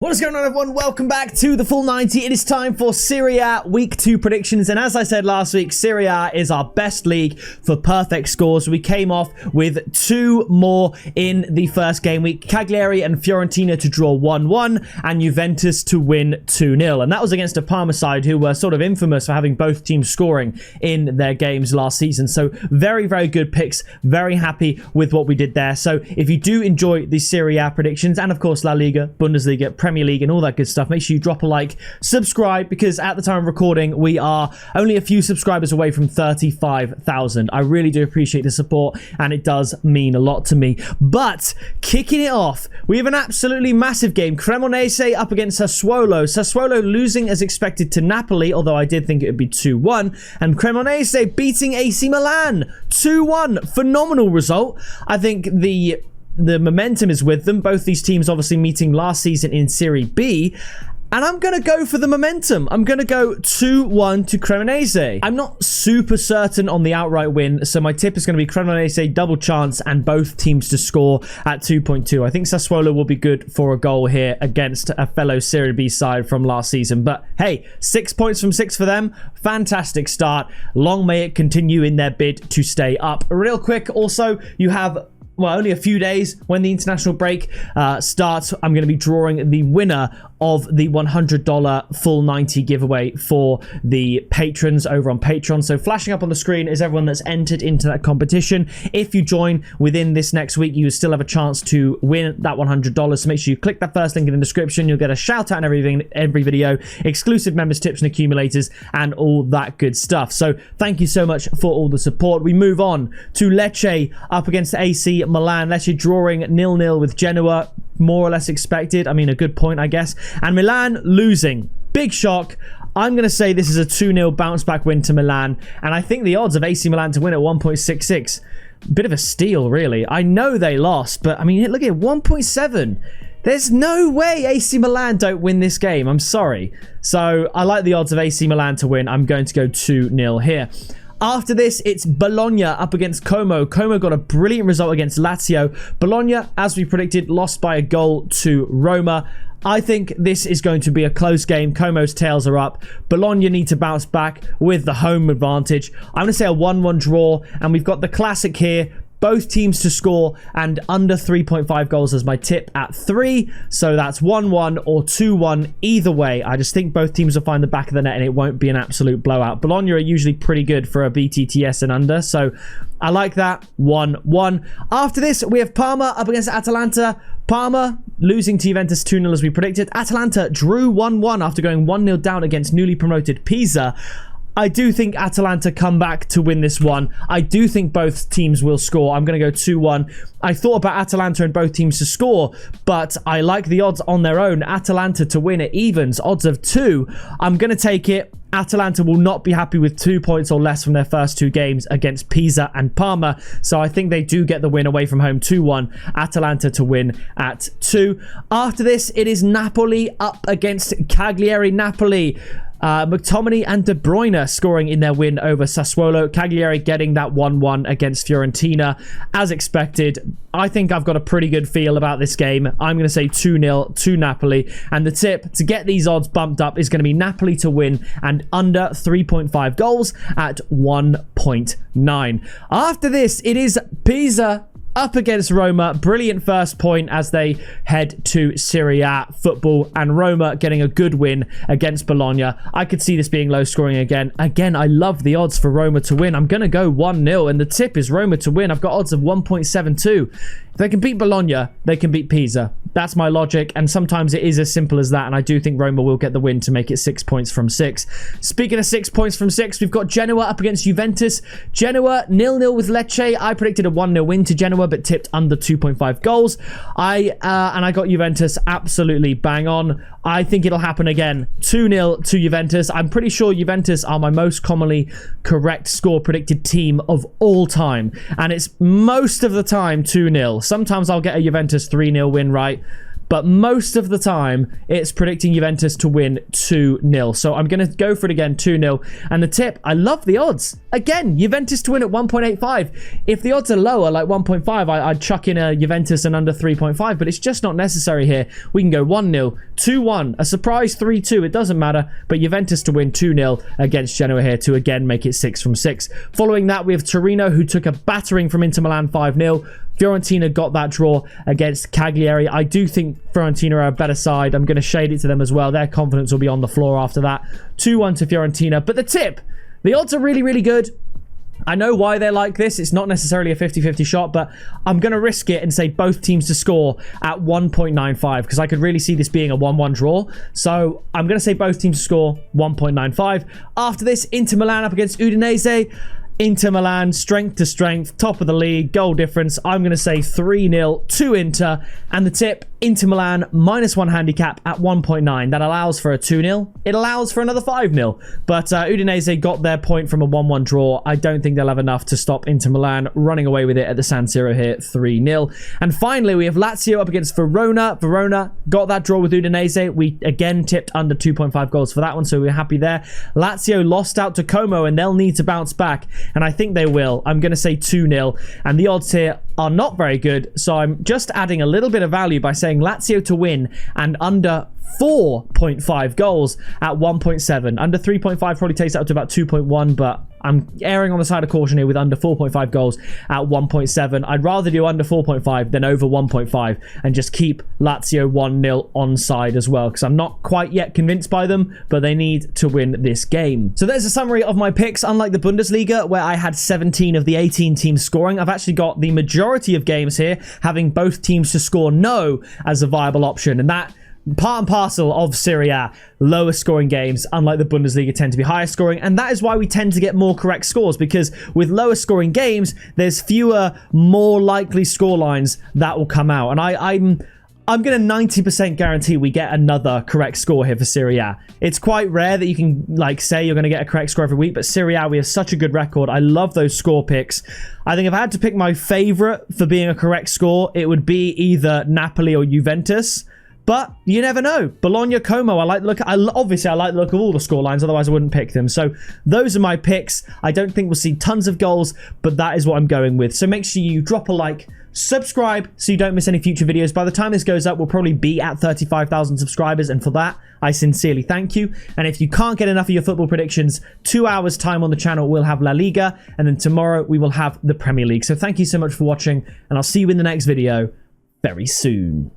What is going on, everyone? Welcome back to the Full 90. It is time for Serie A Week 2 predictions. And as I said last week, Serie A is our best league for perfect scores. We came off with two more in the first game week. Cagliari and Fiorentina to draw 1-1 and Juventus to win 2-0. And that was against a Parma side who were sort of infamous for having both teams scoring in their games last season. So very, very good picks. Very happy with what we did there. So if you do enjoy the Serie A predictions and, of course, La Liga, Bundesliga, Premier League and all that good stuff, make sure you drop a like, subscribe, because at the time of recording we are only a few subscribers away from 35,000. I really do appreciate the support and it does mean a lot to me. But kicking it off, we have an absolutely massive game. Cremonese up against Sassuolo. Sassuolo losing as expected to Napoli, although I did think it would be 2-1, and Cremonese beating AC Milan 2-1. Phenomenal result. I think the momentum is with them. Both these teams obviously meeting last season in Serie B. And I'm going to go for the momentum. I'm going to go 2-1 to Cremonese. I'm not super certain on the outright win, so my tip is going to be Cremonese double chance and both teams to score at 2.2. I think Sassuolo will be good for a goal here against a fellow Serie B side from last season. But hey, 6 points from 6 for them. Fantastic start. Long may it continue in their bid to stay up. Real quick, also, you have only a few days when the international break starts. I'm going to be drawing the winner of the $100 full 90 giveaway for the patrons over on Patreon. So flashing up on the screen is everyone that's entered into that competition. If you join within this next week, you still have a chance to win that $100. So make sure you click that first link in the description. You'll get a shout out in every video, exclusive members tips and accumulators, and all that good stuff. So thank you so much for all the support. We move on to Lecce up against AC Milan. Lecce drawing 0-0 with Genoa. More or less expected. I mean, a good point, I guess. And Milan losing. Big shock. I'm going to say this is a 2-0 bounce back win to Milan. And I think the odds of AC Milan to win at 1.66. Bit of a steal, really. I know they lost, but I mean, look at 1.7. There's no way AC Milan don't win this game. I'm sorry. So I like the odds of AC Milan to win. I'm going to go 2-0 here. After this, it's Bologna up against Como. Como got a brilliant result against Lazio. Bologna, as we predicted, lost by a goal to Roma. I think this is going to be a close game. Como's tails are up. Bologna need to bounce back with the home advantage. I'm going to say a 1-1 draw, and we've got the classic here. Both teams to score and under 3.5 goals as my tip at 3. So that's 1-1 or 2-1 either way. I just think both teams will find the back of the net and it won't be an absolute blowout. Bologna are usually pretty good for a BTTS and under. So I like that. 1-1. After this, we have Parma up against Atalanta. Parma losing to Juventus 2-0 as we predicted. Atalanta drew 1-1 after going 1-0 down against newly promoted Pisa. I do think Atalanta come back to win this one. I do think both teams will score. I'm going to go 2-1. I thought about Atalanta and both teams to score, but I like the odds on their own. Atalanta to win at evens, odds of 2. I'm going to take it. Atalanta will not be happy with 2 points or less from their first two games against Pisa and Parma. So I think they do get the win away from home 2-1. Atalanta to win at 2. After this, it is Napoli up against Cagliari. Napoli. McTominay and De Bruyne scoring in their win over Sassuolo. Cagliari getting that 1-1 against Fiorentina. As expected, I think I've got a pretty good feel about this game. I'm going to say 2-0 to Napoli. And the tip to get these odds bumped up is going to be Napoli to win and under 3.5 goals at 1.9. After this, it is Pisa up against Roma. Brilliant first point as they head to Serie A football, and Roma getting a good win against Bologna. I could see this being low scoring again. Again, I love the odds for Roma to win. I'm going to go 1-0 and the tip is Roma to win. I've got odds of 1.72. If they can beat Bologna, they can beat Pisa. That's my logic, and sometimes it is as simple as that, and I do think Roma will get the win to make it 6 points from 6. Speaking of 6 points from 6, we've got Genoa up against Juventus. Genoa 0-0 with Lecce. I predicted a 1-0 win to Genoa, but tipped under 2.5 goals. I got Juventus absolutely bang on. I think it'll happen again. 2-0 to Juventus. I'm pretty sure Juventus are my most commonly correct score predicted team of all time, and it's most of the time 2-0. Sometimes I'll get a Juventus 3-0 win right, but most of the time it's predicting Juventus to win 2-0. So I'm going to go for it again, 2-0. And the tip, I love the odds. Again, Juventus to win at 1.85. If the odds are lower, like 1.5, I'd chuck in a Juventus and under 3.5, but it's just not necessary here. We can go 1-0, 2-1, a surprise 3-2, it doesn't matter, but Juventus to win 2-0 against Genoa here to again make it 6 from 6. Following that, we have Torino, who took a battering from Inter Milan 5-0. Fiorentina got that draw against Cagliari. I do think Fiorentina are a better side. I'm going to shade it to them as well. Their confidence will be on the floor after that. 2-1 to Fiorentina. But the tip, the odds are really, really good. I know why they're like this. It's not necessarily a 50-50 shot, but I'm going to risk it and say both teams to score at 1.95 because I could really see this being a 1-1 draw. So I'm going to say both teams to score 1.95. After this, Inter Milan up against Udinese. Inter Milan, strength to strength, top of the league, goal difference. I'm going to say 3-0 to Inter. And the tip, Inter Milan -1 handicap at 1.9. That allows for a 2-0. It allows for another 5-0. But Udinese got their point from a 1-1 draw. I don't think they'll have enough to stop Inter Milan running away with it at the San Siro here, 3-0. And finally, we have Lazio up against Verona. Verona got that draw with Udinese. We again tipped under 2.5 goals for that one, so we're happy there. Lazio lost out to Como, and they'll need to bounce back. And I think they will. I'm going to say 2-0. And the odds here are not very good. So I'm just adding a little bit of value by saying Lazio to win and under 4.5 goals at 1.7. Under 3.5 probably takes it up to about 2.1, but I'm erring on the side of caution here with under 4.5 goals at 1.7. I'd rather do under 4.5 than over 1.5 and just keep Lazio 1-0 onside as well, because I'm not quite yet convinced by them, but they need to win this game. So there's a summary of my picks. Unlike the Bundesliga, where I had 17 of the 18 teams scoring, I've actually got the majority of games here having both teams to score no as a viable option, and that part and parcel of Serie A, lower scoring games, unlike the Bundesliga, tend to be higher scoring, and that is why we tend to get more correct scores, because with lower scoring games, there's fewer, more likely score lines that will come out. And I'm going to 90% guarantee we get another correct score here for Serie A. It's quite rare that you can say you're going to get a correct score every week, but Serie A, we have such a good record. I love those score picks. I think if I had to pick my favorite for being a correct score, it would be either Napoli or Juventus. But you never know. Bologna, Como, I like the look. Obviously, I like the look of all the scorelines. Otherwise, I wouldn't pick them. So those are my picks. I don't think we'll see tons of goals, but that is what I'm going with. So make sure you drop a like, subscribe so you don't miss any future videos. By the time this goes up, we'll probably be at 35,000 subscribers. And for that, I sincerely thank you. And if you can't get enough of your football predictions, 2 hours time on the channel, we'll have La Liga. And then tomorrow, we will have the Premier League. So thank you so much for watching. And I'll see you in the next video very soon.